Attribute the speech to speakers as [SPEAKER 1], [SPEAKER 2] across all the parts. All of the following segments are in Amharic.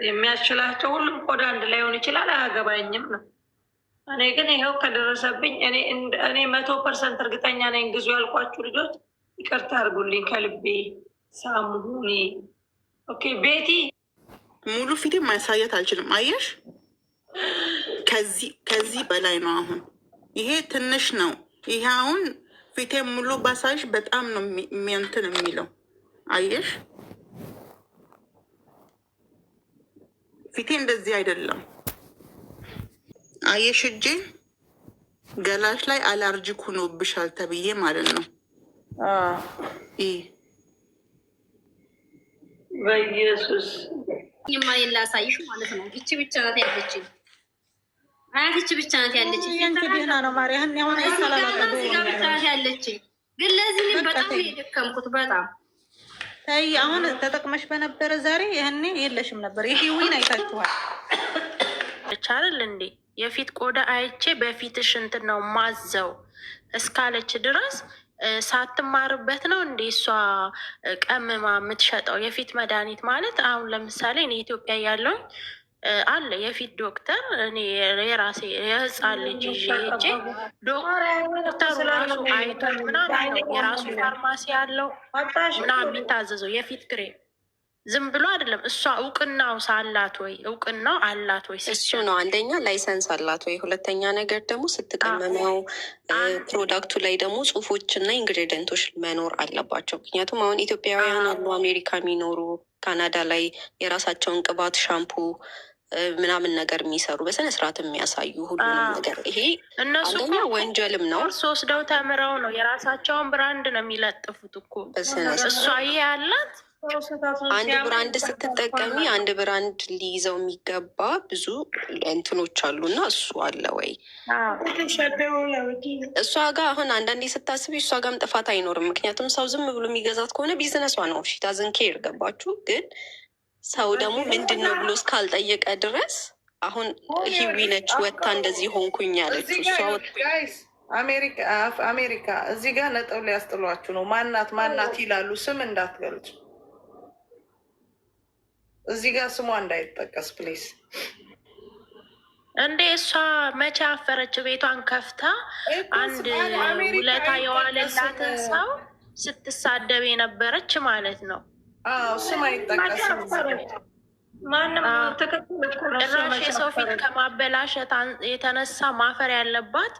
[SPEAKER 1] የሚያስችላቸው ሁሉም ቆዳ አንድ ላይሆን ይችላል። አያገባኝም ነው። እኔ ግን ይኸው ከደረሰብኝ እኔ 100% እርግጠኛ ነኝ። ግዙ ያልኳችሁ ልጆች ይቅርታ አድርጉልኝ ከልቤ። ሳሙሁኒ ኦኬ። ቤቲ
[SPEAKER 2] ሙሉ ፊቴ ማሳየት አልችልም። አየሽ፣ ከዚህ በላይ ነው። አሁን ይሄ ትንሽ ነው። ይሄ አሁን ፊቴ ሙሉ ባሳይሽ በጣም ነው እንትን የሚለው። አየሽ፣ ፊቴ እንደዚህ አይደለም። አየሽ፣ እጄ ገላሽ ላይ አላርጂክ ሆኖብሻል ተብዬ ማለት ነው።
[SPEAKER 1] በኢየሱስ
[SPEAKER 3] የማይላ ላሳይሽ ማለት ነው። ይቺ ብቻ ናት ያለችኝ። ይቺ ብቻ ናት ያለችኝ።
[SPEAKER 4] ደህና ነው ማርያም። ያሁን
[SPEAKER 3] ብቻ ናት ያለችኝ። ግን ለዚህ በጣም የደከምኩት በጣም
[SPEAKER 4] ታይ። አሁን ተጠቅመሽ በነበረ ዛሬ ይህኔ የለሽም ነበር። ይሄ ዊን አይታችኋል
[SPEAKER 5] አይደል እንዴ? የፊት ቆዳ አይቼ በፊትሽ እንትን ነው ማዘው እስካለች ድረስ ሳትማርበት ነው እንዴ እሷ ቀምማ የምትሸጠው? የፊት መድኃኒት ማለት አሁን ለምሳሌ እኔ ኢትዮጵያ ያለውኝ አለ የፊት ዶክተር፣ እኔ የራሴ የህፃን ልጅ ይዤ ሄጄ ዶክተሩ ራሱ አይቶ ምናምን ነው የራሱ ፋርማሲ ያለው ምናምን የሚታዘዘው የፊት ክሬም ዝም ብሎ አይደለም። እሷ እውቅናው ሳላት ወይ እውቅናው አላት ወይ?
[SPEAKER 6] እሱ ነው አንደኛ፣ ላይሰንስ አላት ወይ? ሁለተኛ ነገር ደግሞ ስትቀመመው ፕሮዳክቱ ላይ ደግሞ ጽሁፎችና ኢንግሬዲየንቶች መኖር አለባቸው። ምክንያቱም አሁን ኢትዮጵያውያን አሉ አሜሪካ የሚኖሩ ካናዳ ላይ የራሳቸውን ቅባት፣ ሻምፑ ምናምን ነገር የሚሰሩ በስነ ስርዓት የሚያሳዩ ሁሉንም ነገር። ይሄ አንደኛ ወንጀልም ነው።
[SPEAKER 5] ወስደው ተምረው ነው የራሳቸውን ብራንድ ነው የሚለጥፉት እኮ እሷ ይሄ ያላት
[SPEAKER 6] አንድ ብራንድ ስትጠቀሚ አንድ ብራንድ ሊይዘው የሚገባ ብዙ እንትኖች አሉ እና እሱ አለ ወይ እሷ ጋር? አሁን አንዳንዴ ስታስቢ እሷ ጋርም ጥፋት አይኖርም። ምክንያቱም ሰው ዝም ብሎ የሚገዛት ከሆነ ቢዝነሷ ነው። ሺታዝን ኬር ገባችሁ? ግን ሰው ደግሞ ምንድን ነው ብሎ እስካልጠየቀ ድረስ አሁን ሂዊ ነች ወታ እንደዚህ ሆንኩኝ ያለች እሷ
[SPEAKER 2] አሜሪካ እዚህ ጋር ነጥብ ሊያስጥሏችሁ ነው። ማናት ይላሉ። ስም እንዳትገልጹ እዚህ ጋር ስሟ እንዳይጠቀስ ፕሊዝ።
[SPEAKER 5] እንዴ እሷ መቼ አፈረች? ቤቷን ከፍታ አንድ ውለታ የዋለላትን ሰው ስትሳደብ የነበረች ማለት ነው።
[SPEAKER 2] ስም አይጠቀስም።
[SPEAKER 1] ማንም ትክክል እኮ ነው።
[SPEAKER 5] ጭራሽ የሰው ፊት ከማበላሸት የተነሳ ማፈር ያለባት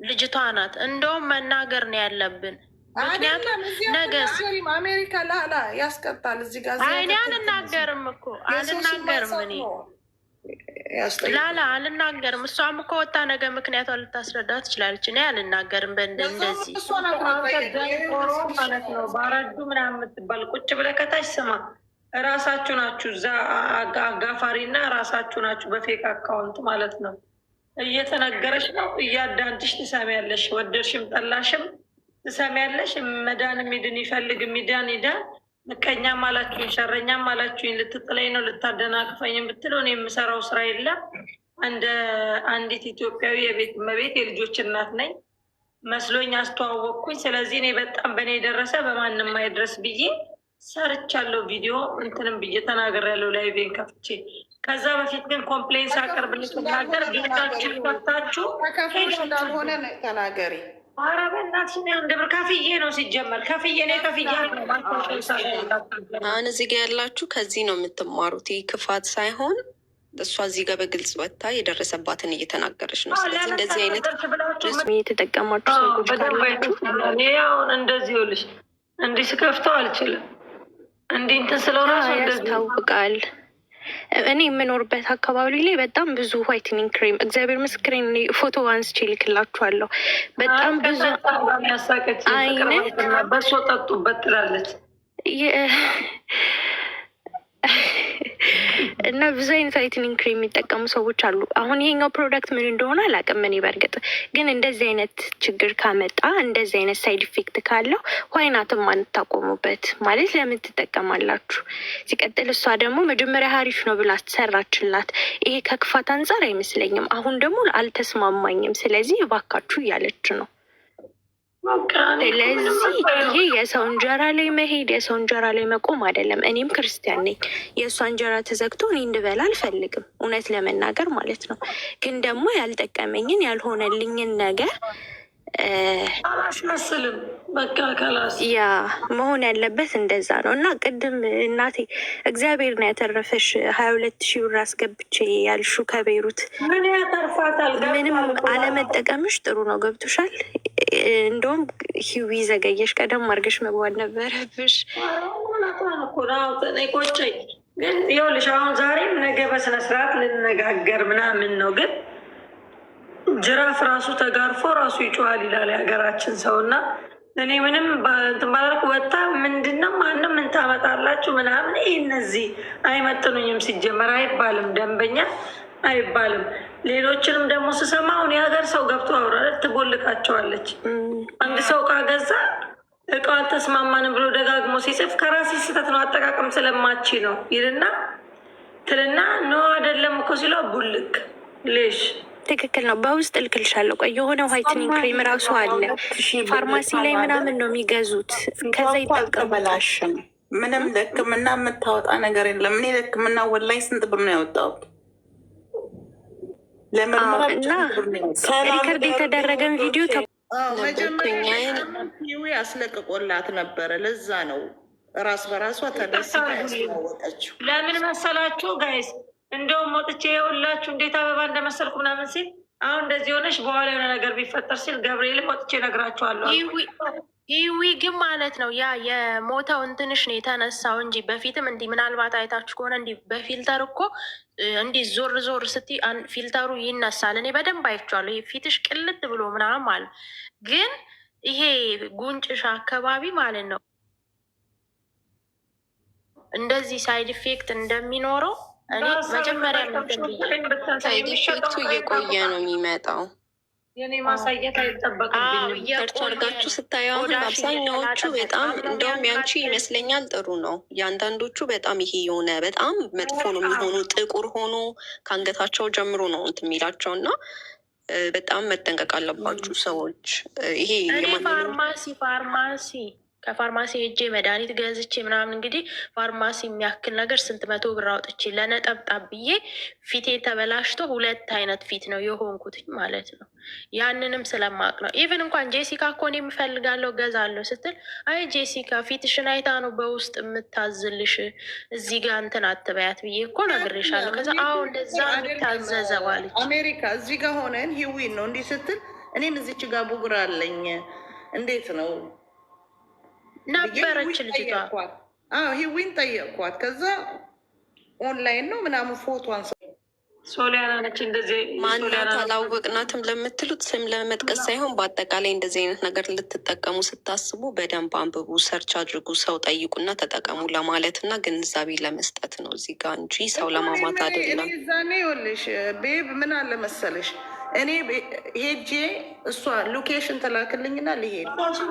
[SPEAKER 5] ልጅቷ ናት። እንደውም መናገር ነው ያለብን። ምክንያቱም ነገስ
[SPEAKER 2] አሜሪካ ላላ ያስቀጣል። እዚህ ጋር
[SPEAKER 5] እኔ አልናገርም እኮ አልናገርም። እኔ ላላ አልናገርም። እሷም እኮ ወጣ ነገ ምክንያቷ ልታስረዳ ትችላለች። እኔ አልናገርም። በእንደዚህ
[SPEAKER 1] ማለት ነው ባረዱ ምናምን የምትባል ቁጭ ብለህ ከታች ስማ። እራሳችሁ ናችሁ እዛ አጋፋሪና እራሳችሁ ናችሁ በፌክ አካውንት ማለት ነው እየተነገረች ነው። እያዳንትሽ ትሰሚያለሽ፣ ወደድሽም ጠላሽም ትሰሚያለሽ። መዳን የሚድን ይፈልግ የሚዳን ይዳን። ምቀኛም አላችሁኝ፣ ሸረኛም አላችሁኝ። ልትጥለኝ ነው ልታደናቅፈኝ የምትለው እኔ የምሰራው ስራ የለም። እንደ አንዲት ኢትዮጵያዊ የቤት እመቤት የልጆች እናት ነኝ መስሎኝ አስተዋወቅኩኝ። ስለዚህ እኔ በጣም በእኔ የደረሰ በማንም አይድረስ ብዬ ሰርቻለሁ። ቪዲዮ እንትንም ብዬ ተናግሬያለሁ ላይቬን ከፍቼ። ከዛ በፊት ግን ኮምፕሌን ሳቀርብ ልትናገር ቤታችን ከፍታችሁ
[SPEAKER 2] እንዳልሆነ ተናገሪ።
[SPEAKER 1] ኧረ በእናትሽ አንድ ብር ከፍዬ ነው ሲጀመር ከፍዬ ነው ከፍዬ ነው።
[SPEAKER 6] አሁን እዚህ ጋር ያላችሁ ከዚህ ነው የምትማሩት። ይህ ክፋት ሳይሆን እሷ እዚህ ጋር በግልጽ ወጥታ የደረሰባትን እየተናገረች ነው። ስለዚህ እንደዚህ አይነት የተጠቀማችሁ ሰዎች ካላችሁ
[SPEAKER 1] አሁን እንደዚህ ይኸውልሽ እንዲህ ስከፍተው አልችልም። እንዲህ እንትን ስለው ራሱ
[SPEAKER 7] ያስታውቃል። እኔ የምኖርበት አካባቢ ላይ በጣም ብዙ ዋይትኒንግ ክሬም እግዚአብሔር ምስክሬን ፎቶ አንስቼ ልክላችኋለሁ። በጣም ብዙ አይነት
[SPEAKER 1] በሶ ጠጡበት ትላለች
[SPEAKER 7] እና ብዙ አይነት ዋይትኒንግ ክሬም የሚጠቀሙ ሰዎች አሉ። አሁን ይሄኛው ፕሮዳክት ምን እንደሆነ አላውቅም እኔ በእርግጥ ግን እንደዚህ አይነት ችግር ካመጣ እንደዚህ አይነት ሳይድ ኢፌክት ካለው ዋይናትም አንታቆሙበት ማለት ለምን ትጠቀማላችሁ? ሲቀጥል እሷ ደግሞ መጀመሪያ ሀሪፍ ነው ብላ ትሰራችላት። ይሄ ከክፋት አንጻር አይመስለኝም። አሁን ደግሞ አልተስማማኝም፣ ስለዚህ እባካችሁ እያለች ነው። ስለዚህ ይሄ የሰው እንጀራ ላይ መሄድ የሰው እንጀራ ላይ መቆም አይደለም። እኔም ክርስቲያን ነኝ። የእሷ እንጀራ ተዘግቶ እኔ እንድበላ አልፈልግም፣ እውነት ለመናገር ማለት ነው። ግን ደግሞ ያልጠቀመኝን ያልሆነልኝን ነገር
[SPEAKER 1] አላስመስልም። በቃ ከላስ
[SPEAKER 7] ያ መሆን ያለበት እንደዛ ነው። እና ቅድም እናቴ እግዚአብሔር ነው ያተረፈሽ 22,000 ብር አስገብቼ ያልሹ ከቤሩት
[SPEAKER 1] ምን ያተርፋታል?
[SPEAKER 7] ምንም አለመጠቀምሽ ጥሩ ነው። ገብቶሻል? እንደውም ሂዊ ዘገየሽ፣ ቀደም አድርገሽ መግባት ነበረብሽ።
[SPEAKER 1] ቆጨኝ። ግን ይኸውልሽ አሁን ዛሬም ነገ በስነስርዓት ልነጋገር ምናምን ነው ግን ጅራፍ ራሱ ተጋርፎ ራሱ ይጮሃል ይላል የሀገራችን ሰው። እና እኔ ምንም እንትን ባላልኩ ወጣ ምንድነው ማንም ምን ታመጣላችሁ ምናምን ይህ እነዚህ አይመጥኑኝም። ሲጀመር አይባልም፣ ደንበኛ አይባልም። ሌሎችንም ደግሞ ስሰማ አሁን የሀገር ሰው ገብቶ አውራ ትቦልቃቸዋለች። አንድ ሰው እቃ ገዛ እቃው አልተስማማንም ብሎ ደጋግሞ ሲጽፍ ከራሴ ስህተት ነው አጠቃቀም ስለማች ነው ይልና ትልና ኖ አይደለም እኮ ሲለው ቡልቅ ሌሽ
[SPEAKER 7] ትክክል ነው። በውስጥ እልክልሻለሁ። ቆይ የሆነ ዋይትኒንግ ክሬም ራሱ አለ ፋርማሲ ላይ ምናምን ነው የሚገዙት። ከዛ ይጠቀበላሽ
[SPEAKER 2] ምንም ለሕክምና የምታወጣ ነገር የለም። እኔ ለሕክምና ወላይ ስንት ብር ነው ያወጣሁት? ለምርመራ
[SPEAKER 7] እና ሪከርድ የተደረገን ቪዲዮ
[SPEAKER 2] መጀመሪያ አስለቅቆላት ነበረ። ለዛ ነው ራስ በራሷ ተደስታ ያስታወቀችው።
[SPEAKER 1] ለምን መሰላችሁ ጋይስ? እንደውም ወጥቼ የውላችሁ እንዴት አበባ እንደመሰልኩ ምናምን ሲል አሁን እንደዚህ ሆነሽ በኋላ የሆነ ነገር ቢፈጠር ሲል ገብርኤልም ወጥቼ እነግራችኋለሁ።
[SPEAKER 5] ይዊ ግን ማለት ነው ያ የሞተው እንትንሽ ነው የተነሳው እንጂ በፊትም እንዲህ ምናልባት አይታችሁ ከሆነ እንዲህ በፊልተር እኮ እንዲህ ዞር ዞር ስቲ ፊልተሩ ይነሳል። እኔ በደንብ አይቼዋለሁ። ይሄ ፊትሽ ቅልት ብሎ ምናምን ማለት ግን ይሄ ጉንጭሽ አካባቢ ማለት ነው እንደዚህ ሳይድ ኢፌክት እንደሚኖረው እኔ መጀመሪያ
[SPEAKER 6] ሳይድ ኢፌክቱ እየቆየ ነው የሚመጣው።
[SPEAKER 1] የኔ ማሳየት አይጠበቅብኝም።
[SPEAKER 6] ሰርች አድርጋችሁ ስታየው አሁን አብዛኛዎቹ በጣም እንደውም ያንቺ ይመስለኛል ጥሩ ነው። የአንዳንዶቹ በጣም ይሄ የሆነ በጣም መጥፎ ነው የሚሆኑ ጥቁር ሆኖ ከአንገታቸው ጀምሮ ነው እንትን የሚላቸው እና በጣም መጠንቀቅ አለባችሁ ሰዎች። ይሄ
[SPEAKER 5] ፋርማሲ ከፋርማሲ ሄጄ መድኃኒት ገዝቼ ምናምን እንግዲህ ፋርማሲ የሚያክል ነገር 100 ብር አውጥቼ ለነጠብጣብ ብዬ ፊቴ ተበላሽቶ 2 አይነት ፊት ነው የሆንኩትኝ ማለት ነው። ያንንም ስለማቅ ነው። ኢቨን እንኳን ጄሲካ እኮ እኔ የምፈልጋለሁ ገዛለሁ ስትል አይ ጄሲካ ፊትሽን አይታ ነው በውስጥ የምታዝልሽ እዚህ ጋር እንትን አትበያት ብዬ እኮ ነግሬሻለሁ። ከዛ አዎ እንደዛ የምታዘዘዋለች
[SPEAKER 2] አሜሪካ እዚህ ጋር ሆነን ሂዊን ነው እንዲህ ስትል እኔም እዚች ጋር ቡግር አለኝ እንዴት ነው
[SPEAKER 5] ነበረች ልጅቷ።
[SPEAKER 2] ሂዊን ጠየቅኳት። ከዛ ኦንላይን ነው ምናምን ፎቶ አንሳ
[SPEAKER 1] ሶሊያና ነች። እንደዚህ
[SPEAKER 6] ማናት አላወቅናትም ለምትሉት ስም ለመጥቀስ ሳይሆን በአጠቃላይ እንደዚህ አይነት ነገር ልትጠቀሙ ስታስቡ በደንብ አንብቡ፣ ሰርች አድርጉ፣ ሰው ጠይቁና ተጠቀሙ ለማለት እና ግንዛቤ ለመስጠት ነው እዚህ ጋር እንጂ ሰው ለማማት አይደለም።
[SPEAKER 2] ዛኔ ይኸውልሽ ቤብ ምን አለ መሰለሽ እኔ ሄጄ እሷ ሎኬሽን ተላክልኝና ልሄድ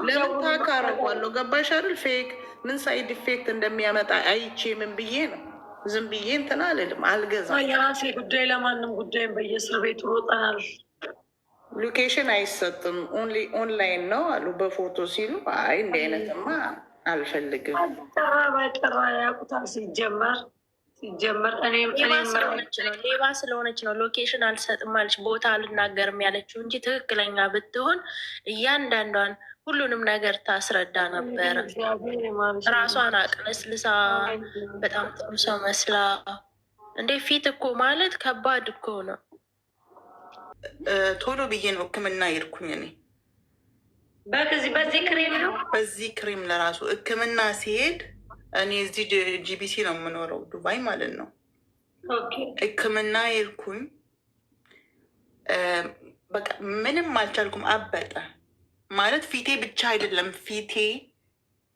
[SPEAKER 2] ለምን ታካረጓለሁ ገባሽ አይደል? ፌክ ምን ሳይድ ኢፌክት እንደሚያመጣ አይቼ ምን ብዬ ነው ዝም ብዬ እንትን አልልም፣ አልገዛም።
[SPEAKER 1] የራሴ ጉዳይ ለማንም ጉዳይም በየእስር ቤቱ ሮጠናል።
[SPEAKER 2] ሎኬሽን አይሰጥም ኦንላይን ነው አሉ በፎቶ ሲሉ፣ አይ እንዲህ አይነትማ አልፈልግም።
[SPEAKER 1] በጠራ ያውቁታል ሲጀመር
[SPEAKER 5] ሌባ ስለሆነች ነው ሎኬሽን አልሰጥም አለች፣ ቦታ አልናገርም ያለችው እንጂ ትክክለኛ ብትሆን እያንዳንዷን ሁሉንም ነገር ታስረዳ ነበረ። ራሷን አቅለስልሳ በጣም ጥሩ ሰው መስላ እንዴ! ፊት እኮ ማለት ከባድ እኮ ነው።
[SPEAKER 2] ቶሎ ብዬ ነው ሕክምና ሄድኩኝ እኔ
[SPEAKER 1] በዚህ ክሬም ነው
[SPEAKER 2] በዚህ ክሬም ለራሱ ሕክምና ሲሄድ እኔ እዚህ ጂቢሲ ነው የምኖረው ዱባይ ማለት ነው። ሕክምና ሄድኩኝ። በቃ ምንም አልቻልኩም። አበጠ ማለት ፊቴ ብቻ አይደለም ፊቴ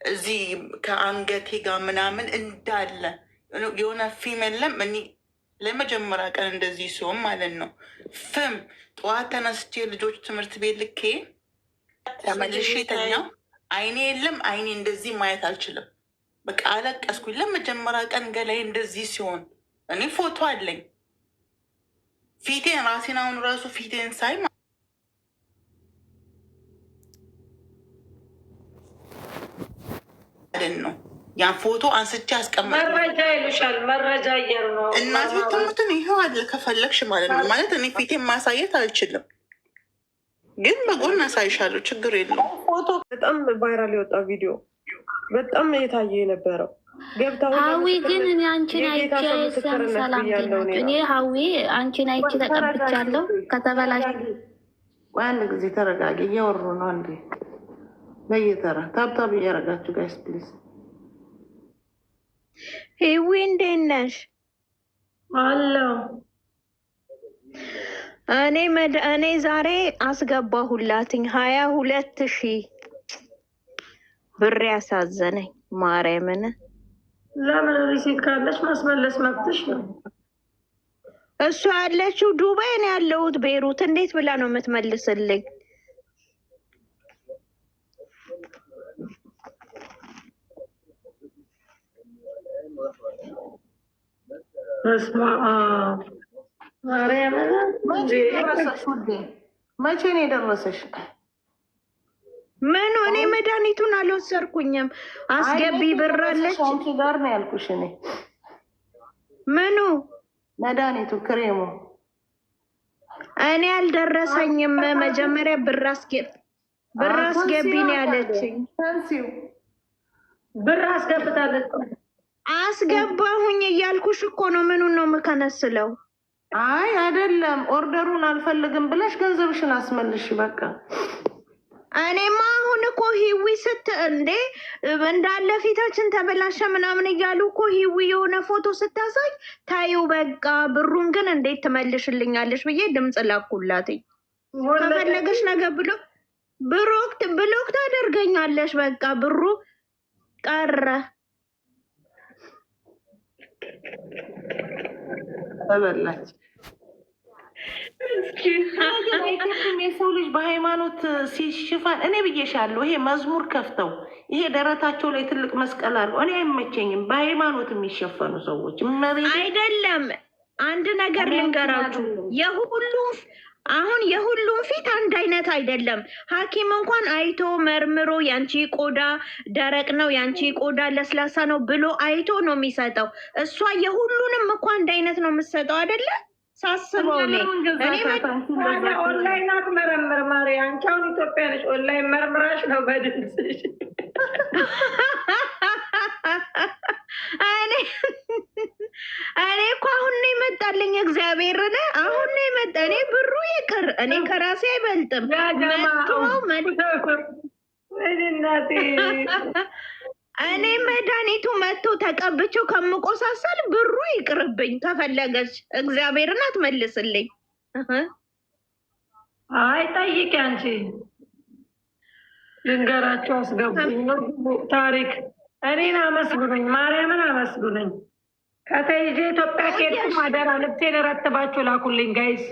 [SPEAKER 2] እዚህ ከአንገቴ ጋር ምናምን እንዳለ የሆነ ፊም የለም። እኔ ለመጀመሪያ ቀን እንደዚህ ሲሆን ማለት ነው ፍም ጠዋት ተነስቼ ልጆች ትምህርት ቤት ልኬ ተመልሼ ተኛው። አይኔ የለም አይኔ እንደዚህ ማየት አልችልም። በቃ አለቀስኩኝ። ለመጀመሪያ ቀን ገላይ እንደዚህ ሲሆን እኔ ፎቶ አለኝ ፊቴን ራሴን አሁን ራሱ ፊቴን ሳይ ነው ያን ፎቶ አንስቼ አስቀመጥ።
[SPEAKER 1] መረጃ ይሉሻል፣ መረጃ እያሉ ነው።
[SPEAKER 2] እናቴ ትሙትን ይኸው አለ ከፈለግሽ ማለት ነው። ማለት እኔ ፊቴን ማሳየት አልችልም፣ ግን በጎን አሳይሻለሁ፣ ችግር የለውም።
[SPEAKER 8] ፎቶ በጣም ቫይራል የወጣ ቪዲዮ በጣም የታየ የነበረው
[SPEAKER 9] ሀዊ ግን እኔ አንቺን አይቼ ሰላም እኔ ሀዊ አንቺን አይቼ ተቀብቻለሁ። ከተበላሽ
[SPEAKER 10] አንድ ጊዜ ተረጋጊ፣ እያወሩ ነው። አንዴ በየተራ ታብታብ እያረጋችሁ ጋይስ ፕሊዝ።
[SPEAKER 7] ሂዊ እንዴት ነሽ?
[SPEAKER 1] አለው
[SPEAKER 7] እኔ ዛሬ አስገባሁላትኝ 22,000 ብር ያሳዘነኝ ማርያምን።
[SPEAKER 1] ለምን ሪሲት ካለች ማስመለስ መብትሽ ነው።
[SPEAKER 7] እሷ ያለችው ዱባይ ነው ያለሁት ቤይሩት። እንዴት ብላ ነው የምትመልስልኝ?
[SPEAKER 10] መቼ ነው የደረሰሽ?
[SPEAKER 7] ምኑ? እኔ መድኃኒቱን አልወሰድኩኝም። አስገቢ ብር አለች
[SPEAKER 10] ጋር ነው ያልኩሽ። እኔ
[SPEAKER 7] ምኑ
[SPEAKER 10] መድኃኒቱ ክሬሙ
[SPEAKER 7] እኔ አልደረሰኝም። መጀመሪያ ብር አስገቢ ነው ያለችኝ።
[SPEAKER 1] ብር አስገብታለች።
[SPEAKER 7] አስገባሁኝ እያልኩሽ እኮ ነው። ምኑን ነው የምከነስለው?
[SPEAKER 10] አይ አይደለም፣ ኦርደሩን አልፈልግም ብለሽ ገንዘብሽን አስመልሽ በቃ።
[SPEAKER 7] እኔማ አሁን እኮ ሂዊ እንዴ እንዳለ ፊታችን ተበላሸ ምናምን እያሉ እኮ ሂዊ የሆነ ፎቶ ስታሳይ ታዩ በቃ ብሩን ግን እንዴት ትመልሽልኛለሽ ብዬ ድምፅ ላኩላትኝ። ከፈለገሽ ነገር ብሎክ ታደርገኛለሽ። በቃ ብሩ ቀረ
[SPEAKER 10] ተበላች። የሰው ልጅ በሃይማኖት ሲሽፋን እኔ ብዬሻለሁ። ይሄ መዝሙር ከፍተው ይሄ ደረታቸው ላይ ትልቅ መስቀል አለው። እኔ አይመቸኝም በሃይማኖት የሚሸፈኑ ሰዎች።
[SPEAKER 7] አይደለም አንድ ነገር ልንገራችሁ፣ የሁሉም ፊት አንድ አይነት አይደለም። ሐኪም እንኳን አይቶ መርምሮ ያንቺ ቆዳ ደረቅ ነው፣ ያንቺ ቆዳ ለስላሳ ነው ብሎ አይቶ ነው የሚሰጠው። እሷ የሁሉንም እኮ አንድ አይነት ነው የምትሰጠው አይደለም። ሳስበው
[SPEAKER 1] ኦንላይን አትመረምር ማሪ። አንቺ አሁን ኢትዮጵያ ነሽ፣ ኦንላይን መርምራሽ ነው በድምፅሽ። እኔ እኮ አሁን ነው የመጣልኝ። እግዚአብሔርን አሁን ነው የመጣ። እኔ ብሩ ይቅር፣ እኔ ከራሴ አይበልጥም። እኔ መድኃኒቱ መጥቶ ተቀብቼው ከምቆሳሰል ብሩ ይቅርብኝ። ተፈለገች እግዚአብሔርን አትመልስልኝ። አይ ጠይቂ አንቺ ልንገራቸው። አስገቡኝ ታሪክ። እኔን አመስግኑኝ፣ ማርያምን አመስግኑኝ። ከተይዤ ኢትዮጵያ ከሄድኩ ማደራ ልብሴን ረትባችሁ ላኩልኝ ጋይስ።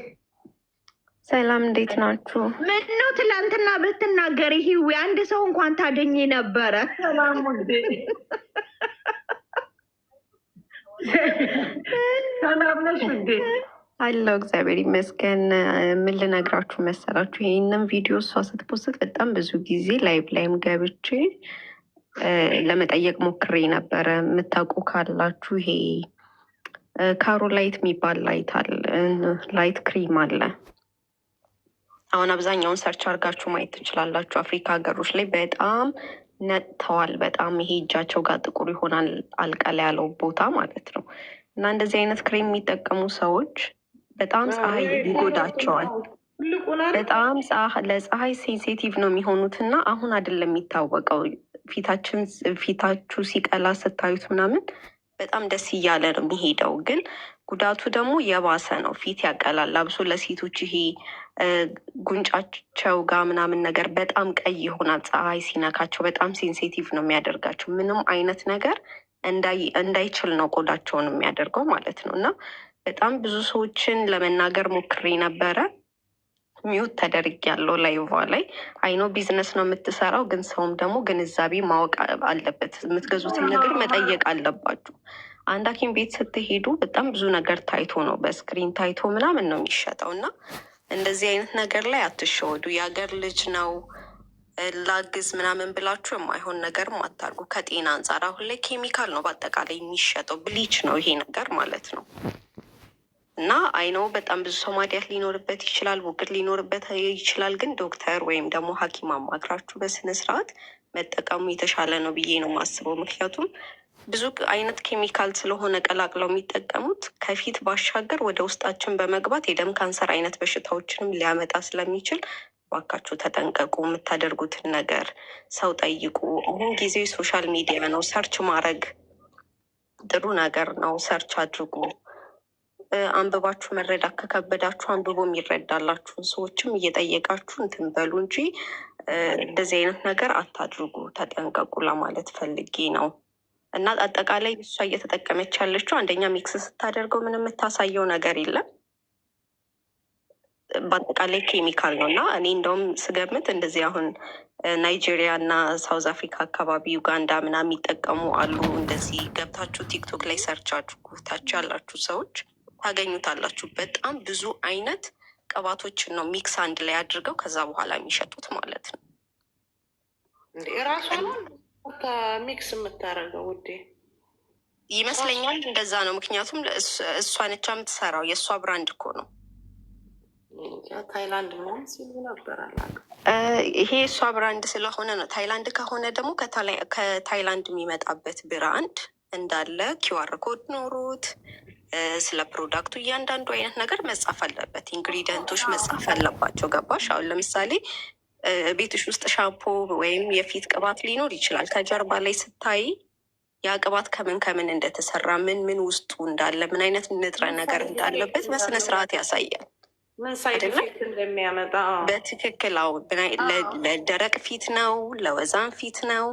[SPEAKER 6] ሰላም እንዴት ናችሁ?
[SPEAKER 7] ምነው ትላንትና ብትናገሪ ሂዊ አንድ ሰው እንኳን ታገኝ ነበረ።
[SPEAKER 1] ሰላም ውዴ፣ ሰላም ነሽ ውዴ?
[SPEAKER 6] አለው እግዚአብሔር ይመስገን። ምን ልነግራችሁ መሰላችሁ? ይህንን ቪዲዮ እሷ ስትፖስት በጣም ብዙ ጊዜ ላይቭ ላይም ገብቼ ለመጠየቅ ሞክሬ ነበረ። የምታውቁ ካላችሁ ይሄ ካሮላይት የሚባል ላይት ክሪም አለ። አሁን አብዛኛውን ሰርች አድርጋችሁ ማየት ትችላላችሁ። አፍሪካ ሀገሮች ላይ በጣም ነጥተዋል። በጣም ይሄ እጃቸው ጋር ጥቁር ይሆናል አልቀላ ያለው ቦታ ማለት ነው። እና እንደዚህ አይነት ክሬም የሚጠቀሙ ሰዎች በጣም ፀሐይ ይጎዳቸዋል። በጣም ለፀሐይ ሴንሲቲቭ ነው የሚሆኑት። እና አሁን አይደለም የሚታወቀው ፊታችሁ ሲቀላ ስታዩት ምናምን በጣም ደስ እያለ ነው የሚሄደው። ግን ጉዳቱ ደግሞ የባሰ ነው። ፊት ያቀላል። አብሶ ለሴቶች ይሄ ጉንጫቸው ጋር ምናምን ነገር በጣም ቀይ ይሆናል። ፀሐይ ሲነካቸው በጣም ሴንሲቲቭ ነው የሚያደርጋቸው። ምንም አይነት ነገር እንዳይችል ነው ቆዳቸውን የሚያደርገው ማለት ነው። እና በጣም ብዙ ሰዎችን ለመናገር ሞክሬ ነበረ። ሚውት ተደርግ ያለው ላይቫ ላይ አይኖ ቢዝነስ ነው የምትሰራው፣ ግን ሰውም ደግሞ ግንዛቤ ማወቅ አለበት። የምትገዙትን ነገር መጠየቅ አለባችሁ። አንድ ሐኪም ቤት ስትሄዱ በጣም ብዙ ነገር ታይቶ ነው በስክሪን ታይቶ ምናምን ነው የሚሸጠው። እና እንደዚህ አይነት ነገር ላይ አትሸወዱ። የሀገር ልጅ ነው ላግዝ ምናምን ብላችሁ የማይሆን ነገርም አታርጉ። ከጤና አንጻር አሁን ላይ ኬሚካል ነው በአጠቃላይ የሚሸጠው፣ ብሊች ነው ይሄ ነገር ማለት ነው። እና አይነው በጣም ብዙ ሰው ማዲያት ሊኖርበት ይችላል፣ ቡግር ሊኖርበት ይችላል። ግን ዶክተር ወይም ደግሞ ሐኪም አማክራችሁ በስነስርዓት መጠቀሙ የተሻለ ነው ብዬ ነው የማስበው። ምክንያቱም ብዙ አይነት ኬሚካል ስለሆነ ቀላቅለው የሚጠቀሙት ከፊት ባሻገር ወደ ውስጣችን በመግባት የደም ካንሰር አይነት በሽታዎችንም ሊያመጣ ስለሚችል እባካችሁ ተጠንቀቁ። የምታደርጉትን ነገር ሰው ጠይቁ። አሁን ጊዜው ሶሻል ሚዲያ ነው። ሰርች ማድረግ ጥሩ ነገር ነው። ሰርች አድርጉ። አንብባችሁ መረዳት ከከበዳችሁ አንብቦ የሚረዳላችሁን ሰዎችም እየጠየቃችሁ እንትን በሉ እንጂ እንደዚህ አይነት ነገር አታድርጉ። ተጠንቀቁ ለማለት ፈልጌ ነው። እና አጠቃላይ እሷ እየተጠቀመች ያለችው አንደኛ ሚክስ ስታደርገው ምንም የምታሳየው ነገር የለም። በአጠቃላይ ኬሚካል ነው። እና እኔ እንደውም ስገምት እንደዚህ አሁን ናይጄሪያ እና ሳውዝ አፍሪካ አካባቢ ዩጋንዳ ምናምን የሚጠቀሙ አሉ። እንደዚህ ገብታችሁ ቲክቶክ ላይ ሰርች አድርጉ። ታች ያላችሁ ሰዎች ታገኙታላችሁ። በጣም ብዙ አይነት ቅባቶችን ነው ሚክስ አንድ ላይ አድርገው ከዛ በኋላ የሚሸጡት ማለት ነው።
[SPEAKER 2] ራሷ ሚክስ የምታደርገው ውዴ
[SPEAKER 6] ይመስለኛል። እንደዛ ነው። ምክንያቱም እሷ ነቻ የምትሰራው፣ የእሷ ብራንድ እኮ ነው።
[SPEAKER 2] ታይላንድ ነው ሲሉ ነበር።
[SPEAKER 6] ይሄ እሷ ብራንድ ስለሆነ ነው። ታይላንድ ከሆነ ደግሞ ከታይላንድ የሚመጣበት ብራንድ እንዳለ ኪዋር ኮድ ኖሮት ስለ ፕሮዳክቱ እያንዳንዱ አይነት ነገር መጻፍ አለበት። ኢንግሪዲየንቶች መጻፍ አለባቸው። ገባሽ? አሁን ለምሳሌ ቤትሽ ውስጥ ሻምፖ ወይም የፊት ቅባት ሊኖር ይችላል። ከጀርባ ላይ ስታይ ያ ቅባት ከምን ከምን እንደተሰራ፣ ምን ውስጡ እንዳለ፣ ምን አይነት ንጥረ ነገር እንዳለበት በስነስርዓት ያሳያል።
[SPEAKER 2] ምን ሳይድ ኢፌክት እንደሚያመጣ
[SPEAKER 6] በትክክል። ለደረቅ ፊት ነው፣ ለወዛን ፊት ነው፣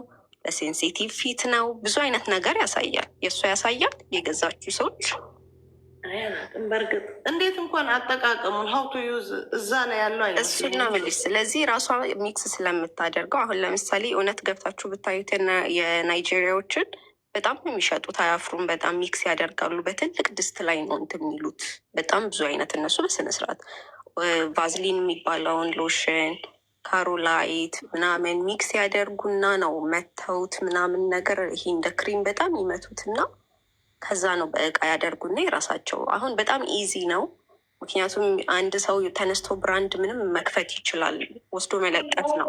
[SPEAKER 6] ለሴንሲቲቭ ፊት ነው። ብዙ አይነት ነገር ያሳያል። የእሷ ያሳያል። የገዛችሁ ሰዎች
[SPEAKER 2] በእርግጥ እንዴት እንኳን አጠቃቀሙን ሀውቱ ዩዝ እዛ ላይ ያለው አይነት
[SPEAKER 6] እሱን ነው የምልሽ። ስለዚህ ራሷ ሚክስ ስለምታደርገው አሁን ለምሳሌ እውነት ገብታችሁ ብታዩት የናይጄሪያዎችን በጣም ነው የሚሸጡት። አያፍሩም። በጣም ሚክስ ያደርጋሉ። በትልቅ ድስት ላይ ነው እንትን የሚሉት። በጣም ብዙ አይነት እነሱ በስነስርዓት ቫዝሊን የሚባለውን ሎሽን፣ ካሮላይት ምናምን ሚክስ ያደርጉና ነው መተውት ምናምን ነገር ይሄ እንደ ክሪም በጣም ይመቱትና ከዛ ነው በእቃ ያደርጉና የራሳቸው። አሁን በጣም ኢዚ ነው። ምክንያቱም አንድ ሰው ተነስቶ ብራንድ ምንም መክፈት ይችላል። ወስዶ መለቀት ነው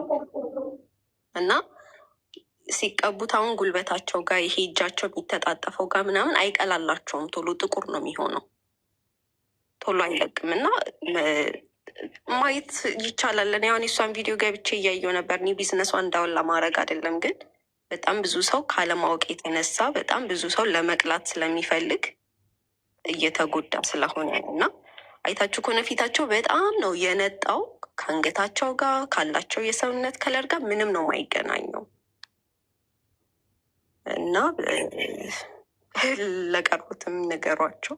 [SPEAKER 6] እና ሲቀቡት አሁን ጉልበታቸው ጋር ይሄ እጃቸው የሚተጣጠፈው ጋር ምናምን አይቀላላቸውም። ቶሎ ጥቁር ነው የሚሆነው። ቶሎ አይለቅም እና ማየት ይቻላል። እኔ አሁን የሷን ቪዲዮ ገብቼ እያየው ነበር። እኔ ቢዝነሷ እንዳውን ለማድረግ አይደለም፣ ግን በጣም ብዙ ሰው ካለማወቅ የተነሳ በጣም ብዙ ሰው ለመቅላት ስለሚፈልግ እየተጎዳ ስለሆነ እና አይታችሁ ከሆነ ፊታቸው በጣም ነው የነጣው። ከአንገታቸው ጋር ካላቸው የሰውነት ከለር ጋር ምንም ነው የማይገናኘው። እና ለቀሩትም ነገሯቸው።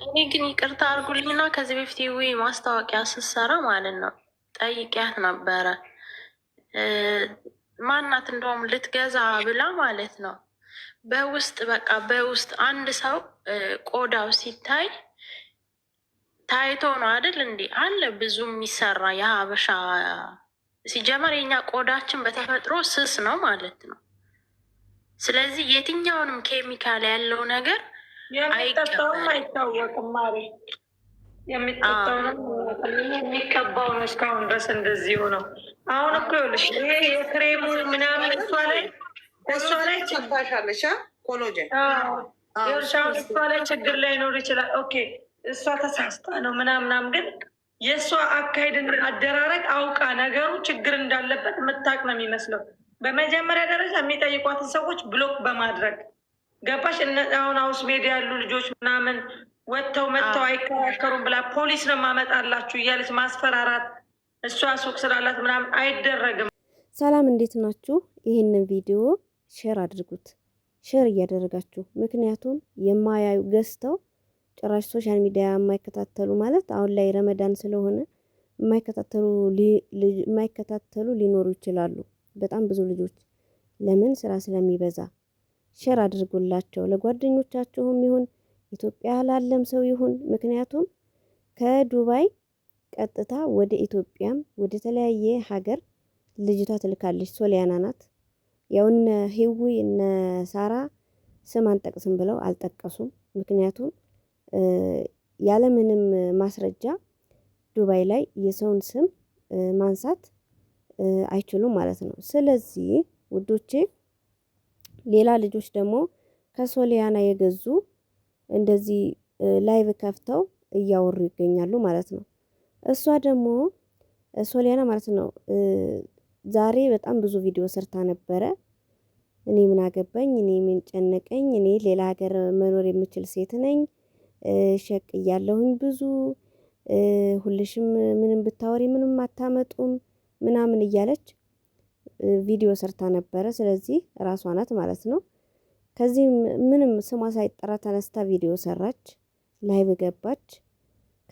[SPEAKER 5] እኔ ግን ይቅርታ አድርጉልኝና ከዚህ በፊት ማስታወቂያ ስትሰራ ማለት ነው ጠይቂያት ነበረ። ማናት እንደውም ልትገዛ ብላ ማለት ነው። በውስጥ በቃ በውስጥ አንድ ሰው ቆዳው ሲታይ ታይቶ ነው አይደል እንዴ? አለ ብዙ የሚሰራ የሀበሻ ሲጀመር የኛ ቆዳችን በተፈጥሮ ስስ ነው ማለት ነው። ስለዚህ የትኛውንም ኬሚካል ያለው ነገር
[SPEAKER 1] የሚጠጣውም አይታወቅም ማለት የሚጠጣውንም የሚቀባው ነው። እስካሁን ድረስ እንደዚሁ ነው። አሁን እኮ ይኸውልሽ ይሄ የክሬሙ ምናምን እሷ ላይ
[SPEAKER 2] ቸባሻለሻ ኮሎጀን
[SPEAKER 1] እሷ ላይ ችግር ላይ ኖር ይችላል። ኦኬ እሷ ተሳስታ ነው ምናምናም፣ ግን የእሷ አካሄድና አደራረግ አውቃ ነገሩ ችግር እንዳለበት የምታውቅ ነው የሚመስለው። በመጀመሪያ ደረጃ የሚጠይቋትን ሰዎች ብሎክ በማድረግ ገባሽ። አሁን ሀውስ ሜዳ ያሉ ልጆች ምናምን ወጥተው መጥተው አይከራከሩም ብላ ፖሊስ ነው ማመጣላችሁ እያለች ማስፈራራት፣ እሷ ሱቅ ስላላት ምናምን አይደረግም።
[SPEAKER 11] ሰላም እንዴት ናችሁ? ይህንን ቪዲዮ ሼር አድርጉት፣ ሼር እያደረጋችሁ ምክንያቱም የማያዩ ገዝተው ጭራሽ ሶሻል ሚዲያ የማይከታተሉ ማለት አሁን ላይ ረመዳን ስለሆነ የማይከታተሉ ሊኖሩ ይችላሉ። በጣም ብዙ ልጆች ለምን ስራ ስለሚበዛ ሼር አድርጉላቸው፣ ለጓደኞቻችሁም ይሁን ኢትዮጵያ ላለም ሰው ይሁን። ምክንያቱም ከዱባይ ቀጥታ ወደ ኢትዮጵያም ወደ ተለያየ ሀገር ልጅቷ ትልካለች። ሶሊያና ናት። ያው እነ ሂዊ እነ ሳራ ስም አንጠቅስም ብለው አልጠቀሱም። ምክንያቱም ያለምንም ማስረጃ ዱባይ ላይ የሰውን ስም ማንሳት አይችሉም ማለት ነው። ስለዚህ ውዶቼ ሌላ ልጆች ደግሞ ከሶሊያና የገዙ እንደዚህ ላይቭ ከፍተው እያወሩ ይገኛሉ ማለት ነው። እሷ ደግሞ ሶሊያና ማለት ነው ዛሬ በጣም ብዙ ቪዲዮ ሰርታ ነበረ። እኔ ምን አገባኝ፣ እኔ ምን ጨነቀኝ፣ እኔ ሌላ ሀገር መኖር የምችል ሴት ነኝ፣ ሸቅ እያለሁኝ ብዙ ሁልሽም ምንም ብታወሪ ምንም አታመጡም ምናምን እያለች ቪዲዮ ሰርታ ነበረ። ስለዚህ ራሷ ናት ማለት ነው። ከዚህ ምንም ስሟ ሳይጠራ ተነስታ ቪዲዮ ሰራች፣ ላይቭ ገባች።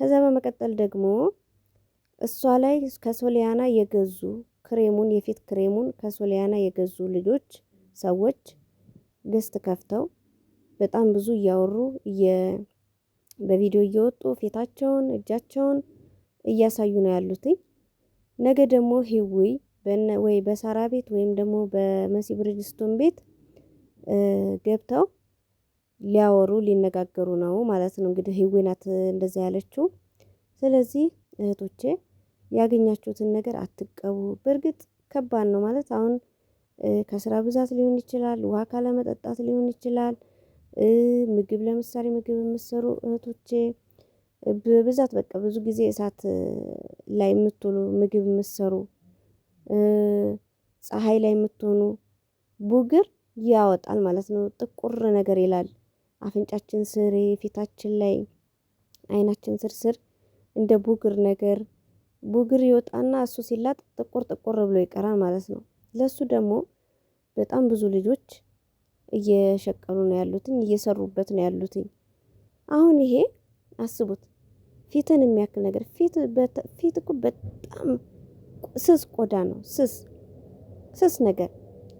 [SPEAKER 11] ከዛ በመቀጠል ደግሞ እሷ ላይ ከሶሊያና የገዙ ክሬሙን የፊት ክሬሙን ከሶሊያና የገዙ ልጆች ሰዎች ገስት ከፍተው በጣም ብዙ እያወሩ በቪዲዮ እየወጡ ፊታቸውን እጃቸውን እያሳዩ ነው ያሉትኝ። ነገ ደግሞ ሂዊ ወይ በሳራ ቤት ወይም ደግሞ በመሲ ብርጅስቶን ቤት ገብተው ሊያወሩ ሊነጋገሩ ነው ማለት ነው። እንግዲህ ሂዊ ናት እንደዛ ያለችው። ስለዚህ እህቶቼ ያገኛችሁትን ነገር አትቀቡ። በእርግጥ ከባድ ነው ማለት አሁን ከስራ ብዛት ሊሆን ይችላል፣ ውሃ ካለመጠጣት ሊሆን ይችላል። ምግብ ለምሳሌ ምግብ የምትሰሩ እህቶቼ በብዛት በቃ ብዙ ጊዜ እሳት ላይ የምትውሉ ምግብ የምትሰሩ ፀሐይ ላይ የምትሆኑ ቡግር ያወጣል ማለት ነው። ጥቁር ነገር ይላል አፍንጫችን ስር፣ ፊታችን ላይ፣ አይናችን ስር እንደ ቡግር ነገር ቡግር ይወጣና እሱ ሲላጥ ጥቁር ብሎ ይቀራል ማለት ነው። ለሱ ደግሞ በጣም ብዙ ልጆች እየሸቀሉ ነው ያሉትኝ፣ እየሰሩበት ነው ያሉትኝ። አሁን ይሄ አስቡት ፊትን የሚያክል ነገር ፊት እኮ በጣም ስስ ቆዳ ነው። ስስ ነገር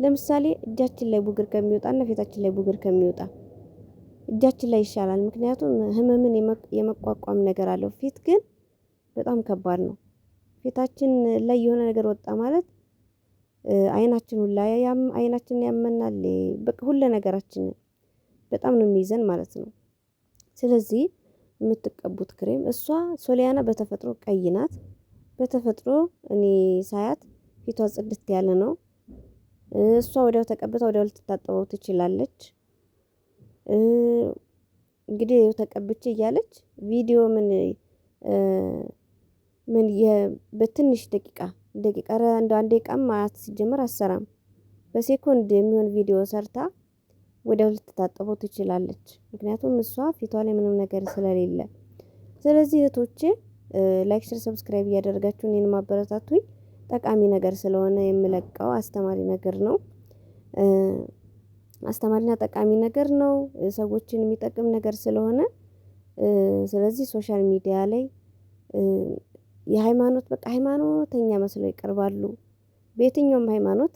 [SPEAKER 11] ለምሳሌ እጃችን ላይ ቡግር ከሚወጣና ፊታችን ላይ ቡግር ከሚወጣ እጃችን ላይ ይሻላል። ምክንያቱም ህመምን የመቋቋም ነገር አለው። ፊት ግን በጣም ከባድ ነው። ፊታችን ላይ የሆነ ነገር ወጣ ማለት አይናችን ሁላ አይናችን ያመናል። በቃ ሁሉ ነገራችን በጣም ነው የሚይዘን ማለት ነው። ስለዚህ የምትቀቡት ክሬም እሷ ሶሊያና በተፈጥሮ ቀይ ናት። በተፈጥሮ እኔ ሳያት ፊቷ ጽድት ያለ ነው። እሷ ወዲያው ተቀብታ ወዲያው ልትታጠበው ትችላለች። እንግዲህ ተቀብቼ እያለች ቪዲዮ ምን በትንሽ ደቂቃ እንደ አንድ ደቂቃም ማት ሲጀመር አሰራም በሴኮንድ የሚሆን ቪዲዮ ሰርታ ወዲያው ልትታጠበው ትችላለች። ምክንያቱም እሷ ፊቷ ላይ ምንም ነገር ስለሌለ። ስለዚህ እህቶቼ ላይክ፣ ሼር፣ ሰብስክራይብ እያደረጋችሁ እኔን ማበረታቱኝ። ጠቃሚ ነገር ስለሆነ የምለቀው አስተማሪ ነገር ነው። አስተማሪና ጠቃሚ ነገር ነው። ሰዎችን የሚጠቅም ነገር ስለሆነ ስለዚህ ሶሻል ሚዲያ ላይ የሃይማኖት በቃ ሃይማኖተኛ መስለው ይቀርባሉ። በየትኛውም ሃይማኖት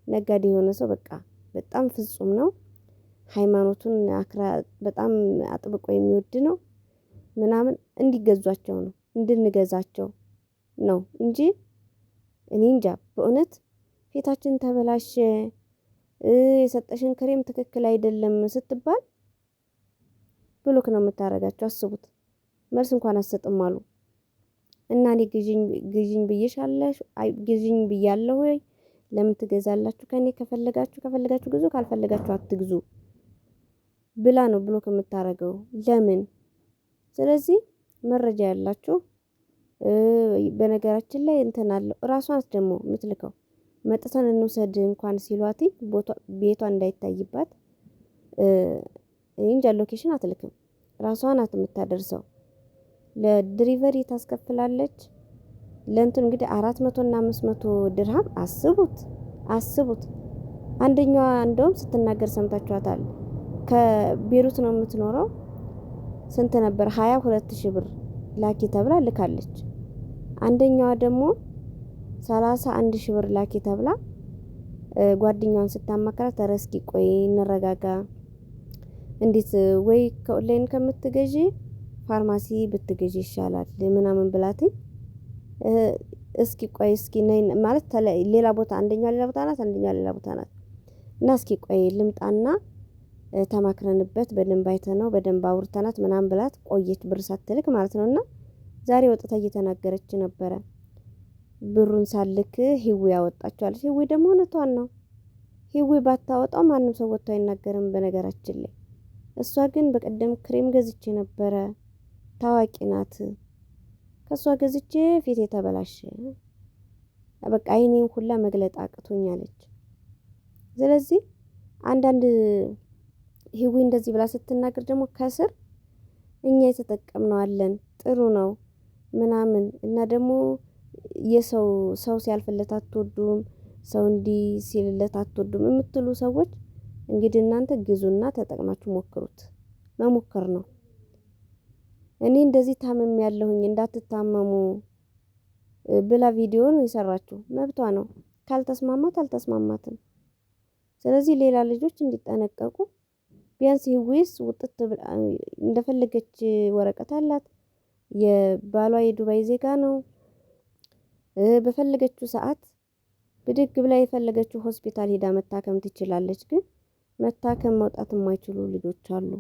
[SPEAKER 11] ነጋዴ የሆነ ሰው በቃ በጣም ፍጹም ነው። ሃይማኖቱን በጣም አጥብቆ የሚወድ ነው ምናምን እንዲገዟቸው ነው እንድንገዛቸው ነው እንጂ እኔ እንጃ በእውነት ፊታችን ተበላሸ፣ የሰጠሽን ክሬም ትክክል አይደለም ስትባል ብሎክ ነው የምታረጋቸው። አስቡት መልስ እንኳን አሰጥም አሉ እና እኔ ግዢኝ ብዬሻለሽ ግዢኝ ብያለሁ ወይ ለምን ትገዛላችሁ? ከኔ ከፈለጋችሁ ግዙ፣ ካልፈለጋችሁ አትግዙ ብላ ነው ብሎክ የምታረገው። ለምን? ስለዚህ መረጃ ያላችሁ በነገራችን ላይ እንትን አለው እራሷ ናት ደግሞ የምትልከው። መጥተን እንውሰድ እንኳን ሲሏት ቤቷ እንዳይታይባት እንጃ ሎኬሽን አትልክም። ራሷ ናት የምታደርሰው። ለድሪቨሪ ታስከፍላለች። ለእንትን እንግዲህ 400 እና 500 ድርሃም አስቡት። አንደኛዋ እንደውም ስትናገር ሰምታችኋታል። ከቤሩት ነው የምትኖረው። ስንት ነበር? 22,000 ብር ላኪ ተብላ ልካለች። አንደኛዋ ደግሞ 31,000 ብር ላኪ ተብላ ጓደኛዋን ስታማክራት ተረስኪ ቆይ እንረጋጋ፣ እንዴት ወይ ከኦንላይን ከምትገዢ ፋርማሲ ብትገዢ ይሻላል ምናምን ብላትኝ እስኪ ቆይ እስኪ ነይ ማለት ሌላ ቦታ አንደኛው ሌላ ቦታ ናት፣ አንደኛው ሌላ ቦታ ናት እና እስኪ ቆይ ልምጣና ተማክረንበት በደንብ አይተነው በደንብ አውርተናት ምናምን ብላት ቆየች፣ ብር ሳትልክ ማለት ነው። እና ዛሬ ወጥታ እየተናገረች ነበረ። ብሩን ሳልክ ሂዊ ያወጣችዋለች። ሂዊ ደግሞ እውነቷን ነው። ሂዊ ባታወጣው ማንም ሰው ወጥቶ አይናገርም በነገራችን ላይ። እሷ ግን በቀደም ክሬም ገዝቼ ነበረ፣ ታዋቂ ናት። ከሷ ገዝቼ ፊቴ ተበላሸ፣ በቃ አይኔን ሁላ መግለጥ አቅቶኛለች። ስለዚህ አንዳንድ ሂዊ እንደዚህ ብላ ስትናገር ደግሞ ከስር እኛ የተጠቀምነው አለን ጥሩ ነው ምናምን እና ደግሞ የሰው ሲያልፍለት አትወዱም፣ ሰው እንዲህ ሲልለት አትወዱም የምትሉ ሰዎች እንግዲህ እናንተ ግዙና ተጠቅማችሁ ሞክሩት። መሞከር ነው። እኔ እንደዚህ ታመም ያለሁኝ እንዳትታመሙ ብላ ቪዲዮ ነው የሰራችሁ፣ መብቷ ነው። ካልተስማማት አልተስማማትም። ስለዚህ ሌላ ልጆች እንዲጠነቀቁ ቢያንስ ሂዊስ ውጥት እንደፈለገች ወረቀት አላት። የባሏ የዱባይ ዜጋ ነው። በፈለገችው ሰዓት ብድግ ብላ የፈለገችው ሆስፒታል ሄዳ መታከም ትችላለች። ግን መታከም መውጣት የማይችሉ ልጆች አሉ፣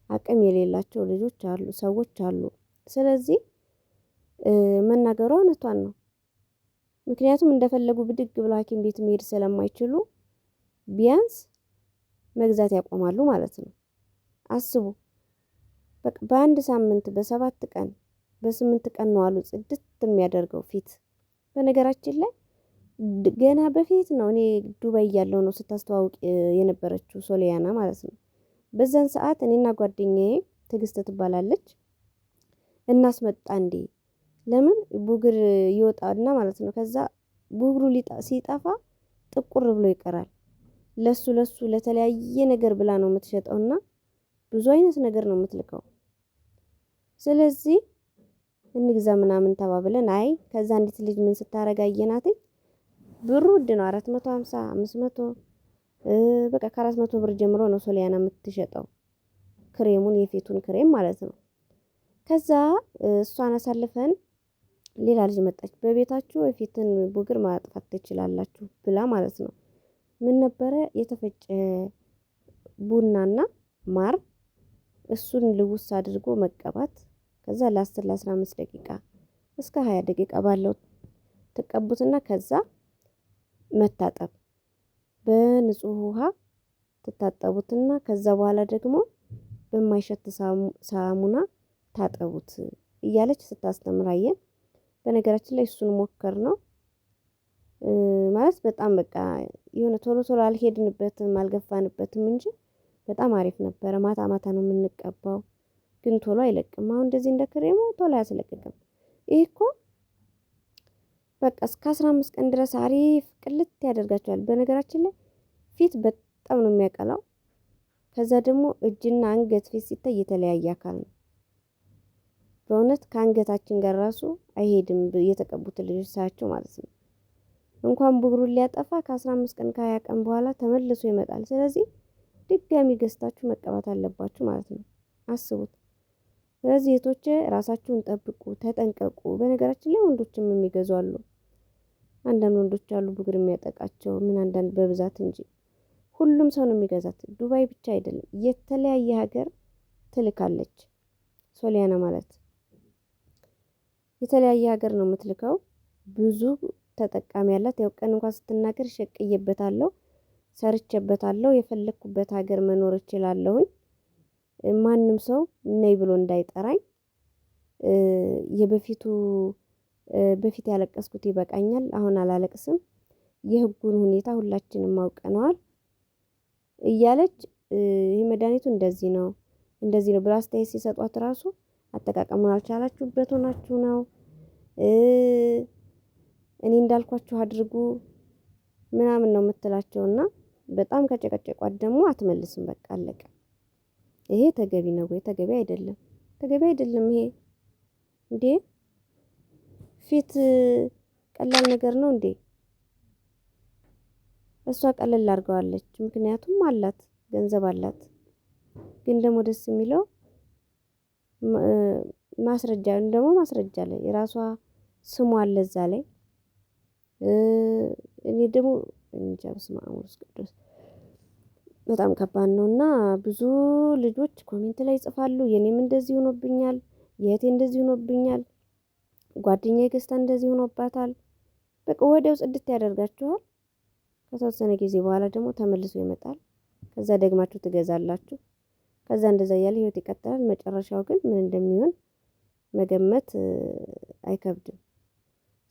[SPEAKER 11] አቅም የሌላቸው ልጆች አሉ፣ ሰዎች አሉ። ስለዚህ መናገሯ እውነቷን ነው። ምክንያቱም እንደፈለጉ ብድግ ብላ ሐኪም ቤት መሄድ ስለማይችሉ ቢያንስ መግዛት ያቆማሉ ማለት ነው። አስቡ፣ በአንድ ሳምንት በ7 ቀን በ8 ቀን ነው አሉ ጽድት የሚያደርገው ፊት። በነገራችን ላይ ገና በፊት ነው እኔ ዱባይ ያለው ነው ስታስተዋውቅ የነበረችው ሶሊያና ማለት ነው። በዛን ሰዓት እኔና ጓደኛዬ ትግስት ትባላለች እናስመጣ እንዴ ለምን ቡግር ይወጣና ማለት ነው። ከዛ ቡግሩ ሲጠፋ ጥቁር ብሎ ይቀራል። ለሱ ለተለያየ ነገር ብላ ነው የምትሸጠውና ብዙ አይነት ነገር ነው የምትልከው። ስለዚህ እንግዛ ምናምን ተባብለን አይ ከዛ አንዲት ልጅ ምን ስታረጋየናት ብሩ ውድ ነው 450 500 በቃ ከ400 ብር ጀምሮ ነው ሶሊያና የምትሸጠው ክሬሙን፣ የፊቱን ክሬም ማለት ነው። ከዛ እሷን አሳልፈን ሌላ ልጅ መጣች። በቤታችሁ የፊትን ቡግር ማጥፋት ትችላላችሁ ብላ ማለት ነው። ምን ነበረ የተፈጨ ቡናና ማር እሱን ልውስ አድርጎ መቀባት። ከዛ ለ10 ለ15 ደቂቃ እስከ 20 ደቂቃ ባለው ተቀቡትና ከዛ መታጠብ በንጹህ ውሃ ተታጠቡትና ከዛ በኋላ ደግሞ በማይሸት ሳሙና ታጠቡት እያለች ስታስተምራየን። በነገራችን ላይ እሱን ሞከር ነው ማለት በጣም በቃ የሆነ ቶሎ አልሄድንበትም አልገፋንበትም እንጂ በጣም አሪፍ ነበረ። ማታ ማታ ነው የምንቀባው፣ ግን ቶሎ አይለቅም። አሁን እንደዚህ እንደ ክሬሙ ቶሎ አያስለቅቅም። ይሄ እኮ በቃ እስከ 15 ቀን ድረስ አሪፍ ቅልት ያደርጋቸዋል። በነገራችን ላይ ፊት በጣም ነው የሚያቀላው። ከዛ ደግሞ እጅና አንገት ፊት ሲታይ የተለያየ አካል ነው። በእውነት ከአንገታችን ጋር ራሱ አይሄድም የተቀቡት ልጆች ሳያቸው ማለት ነው። እንኳን ቡግሩን ሊያጠፋ ከ15 ቀን ከ20 ቀን በኋላ ተመልሶ ይመጣል። ስለዚህ ድጋሚ ገዝታችሁ መቀባት አለባችሁ ማለት ነው። አስቡት። ስለዚህ እህቶቼ ራሳችሁን ጠብቁ፣ ተጠንቀቁ። በነገራችን ላይ ወንዶችም የሚገዙ አሉ። አንዳንድ ወንዶች አሉ ቡግር የሚያጠቃቸው አንዳንድ በብዛት እንጂ ሁሉም ሰው ነው የሚገዛት። ዱባይ ብቻ አይደለም የተለያየ ሀገር ትልካለች ሶሊያና ማለት የተለያየ ሀገር ነው የምትልከው። ብዙ ተጠቃሚ ያላት ያው ቀን እንኳን ስትናገር ሸቅዬበታለሁ፣ ሰርቼበታለሁ፣ የፈለኩበት ሀገር መኖር እችላለሁኝ። ማንም ሰው ነይ ብሎ እንዳይጠራኝ በፊት ያለቀስኩት ይበቃኛል፣ አሁን አላለቅስም፣ የህጉን ሁኔታ ሁላችንም አውቀነዋል እያለች ይህ መድኃኒቱ እንደዚህ ነው ብሎ አስተያየት ሲሰጧት ራሱ አጠቃቀሙን አልቻላችሁበት ሆናችሁ ነው እኔ እንዳልኳችሁ አድርጉ ምናምን ነው የምትላቸውና በጣም ከጨቀጨቋት ደግሞ አትመልስም። በቃ አለቀ። ይሄ ተገቢ ነው ወይ? ተገቢ አይደለም። ተገቢ አይደለም ይሄ እንዴ! ፊት ቀላል ነገር ነው እንዴ? እሷ ቀለል አድርገዋለች። ምክንያቱም አላት፣ ገንዘብ አላት። ግን ደግሞ ደስ የሚለው ማስረጃ ላይ የራሷ ስሙ አለ እዛ ላይ። እኔ ደግሞ እንጃ በስመ አብ ወወልድ ቅዱስ በጣም ከባድ ነው። እና ብዙ ልጆች ኮሜንት ላይ ይጽፋሉ የኔም እንደዚህ ሆኖብኛል፣ የእህቴ እንደዚህ ሆኖብኛል፣ ጓደኛዬ ገዝታ እንደዚህ ሆኖባታል። በቃ ወዲያው ጽድት ያደርጋችኋል። ከተወሰነ ጊዜ በኋላ ደግሞ ተመልሶ ይመጣል። ከዛ ደግማችሁ ትገዛላችሁ። ከዛ እንደዛ እያለ ህይወት ይቀጥላል። መጨረሻው ግን ምን እንደሚሆን መገመት አይከብድም።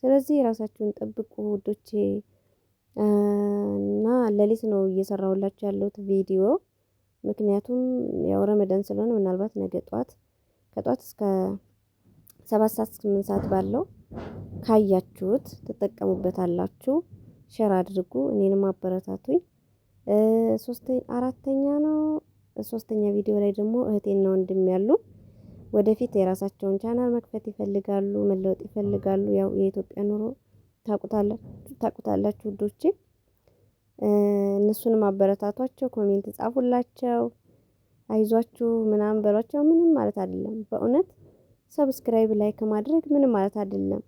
[SPEAKER 11] ስለዚህ ራሳችሁን ጠብቁ ውዶቼ። እና ሌሊት ነው እየሰራሁላችሁ ያለሁት ቪዲዮ፣ ምክንያቱም ያው ረመዳን ስለሆነ ምናልባት ነገ ጧት ከጧት እስከ 7 ሰዓት 8 ሰዓት ባለው ካያችሁት ትጠቀሙበታላችሁ። ሼር አድርጉ፣ እኔንም አበረታቱኝ። ሶስተኛ ቪዲዮ ላይ ደግሞ እህቴና ወንድም ያሉ ወደፊት የራሳቸውን ቻናል መክፈት ይፈልጋሉ፣ መለወጥ ይፈልጋሉ። ያው የኢትዮጵያ ኑሮ ታቁታላችሁ ውዶቼ። እነሱንም አበረታቷቸው፣ ኮሜንት ጻፉላቸው፣ አይዟችሁ ምናምን በሏቸው። ምንም ማለት አይደለም በእውነት ሰብስክራይብ ላይክ ማድረግ ምንም ማለት አይደለም።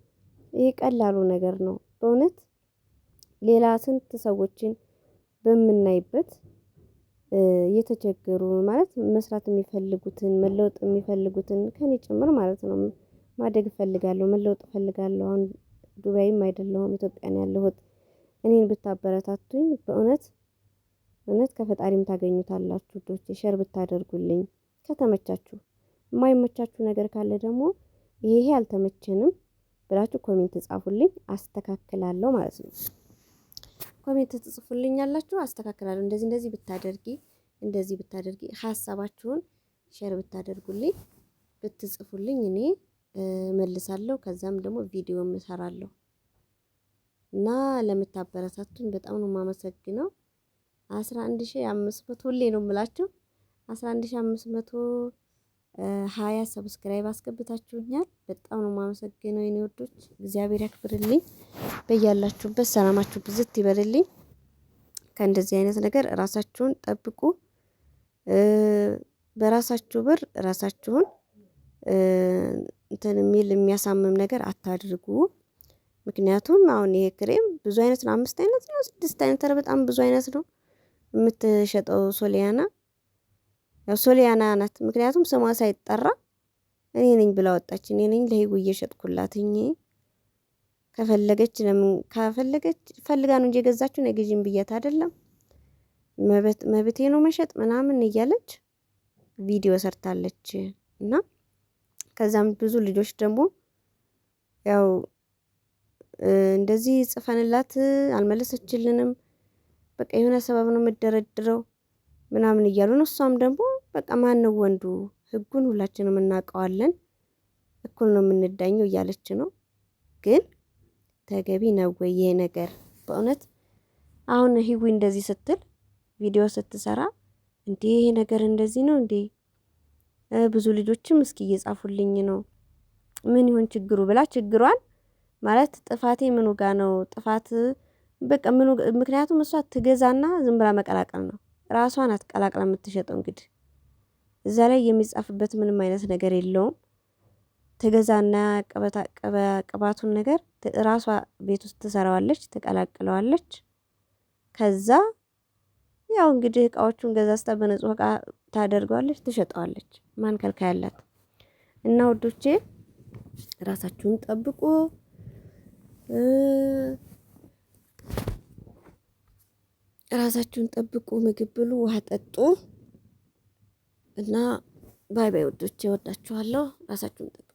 [SPEAKER 11] ይሄ ቀላሉ ነገር ነው በእውነት። ሌላ ስንት ሰዎችን በምናይበት እየተቸገሩ ማለት መስራት የሚፈልጉትን መለወጥ የሚፈልጉትን ከኔ ጭምር ማለት ነው። ማደግ እፈልጋለሁ፣ መለወጥ እፈልጋለሁ። አሁን ዱባይም አይደለሁም ኢትዮጵያ ነው ያለሁት። እኔን ብታበረታቱኝ በእውነት ከፈጣሪም ታገኙታላችሁ ውዶቼ። ሼር ብታደርጉልኝ ከተመቻችሁ፣ የማይመቻችሁ ነገር ካለ ደግሞ ይሄ አልተመቸንም ብላችሁ ኮሜንት ጻፉልኝ፣ አስተካክላለሁ ማለት ነው። ኮሜንት ትጽፉልኝ ያላችሁ አስተካክላለሁ። እንደዚህ ብታደርጊ ሀሳባችሁን ሼር ብታደርጉልኝ ብትጽፉልኝ እኔ መልሳለሁ። ከዛም ደግሞ ቪዲዮ እሰራለሁ። እና ለምታበረታቱኝ በጣም ነው የማመሰግነው። 11500 ሁሌ ነው የምላችሁ 11520 ሰብስክራይብ አስገብታችሁኛል። በጣም ነው የማመሰግነው የኔ ወዶች፣ እግዚአብሔር ያክብርልኝ። በያላችሁበት ሰላማችሁ ብዝት ይበልልኝ። ከእንደዚህ አይነት ነገር ራሳችሁን ጠብቁ። በራሳችሁ ብር ራሳችሁን እንትን የሚያሳምም ነገር አታድርጉ። ምክንያቱም አሁን ይሄ ክሬም ብዙ አይነት ነው፣ 5 አይነት ነው 6 አይነት በጣም ብዙ አይነት ነው የምትሸጠው ሶሊያና። ያው ሶሊያና ናት፣ ምክንያቱም ስሟ ሳይጠራ እኔ ነኝ ብላ ወጣች። እኔ ነኝ ለህይወት እየሸጥኩላትኝ። ከፈለገች ፈልጋ ነው እንጂ የገዛችሁ ነው ግዢም ብያት አይደለም። መብቴ ነው መሸጥ ምናምን እያለች ቪዲዮ ሰርታለች። እና ከዛም ብዙ ልጆች ደግሞ ያው እንደዚህ ጽፈንላት አልመለሰችልንም፣ በቃ የሆነ ሰበብ ነው የምደረድረው ምናምን እያሉ ነው። እሷም ደግሞ በቃ ማን ነው ወንዱ፣ ህጉን ሁላችንም እናውቀዋለን፣ እኩል ነው የምንዳኘው እያለች ነው። ግን ተገቢ ነው ወይ ይሄ ነገር? በእውነት አሁን ሂዊ እንደዚህ ስትል ቪዲዮ ስትሰራ እንዴ ይሄ ነገር እንደዚህ ነው እንዴ? ብዙ ልጆችም እስኪ እየጻፉልኝ ነው ምን ይሆን ችግሩ ብላ ችግሯን ማለት ጥፋቴ ምኑ ጋር ነው ጥፋት በቃ ምኑ። ምክንያቱም እሷ ትገዛና ዝም ብላ መቀላቀል ነው፣ ራሷን አትቀላቅላ የምትሸጠው። እንግዲህ እዛ ላይ የሚጻፍበት ምንም አይነት ነገር የለውም። ትገዛና ቅባቱን ነገር ራሷ ቤት ውስጥ ትሰራዋለች፣ ትቀላቅለዋለች። ከዛ ያው እንግዲህ እቃዎቹን ገዛስታ በንጹህ እቃ ታደርገዋለች፣ ትሸጠዋለች። ማን ከልካይ ያላት? እና ውዶቼ ራሳችሁን ጠብቁ። ምግብ ብሉ፣ ውሃ ጠጡ። እና ባይ ባይ ውዶቼ፣ ወዳችኋለሁ። ራሳችሁን ጠብቁ።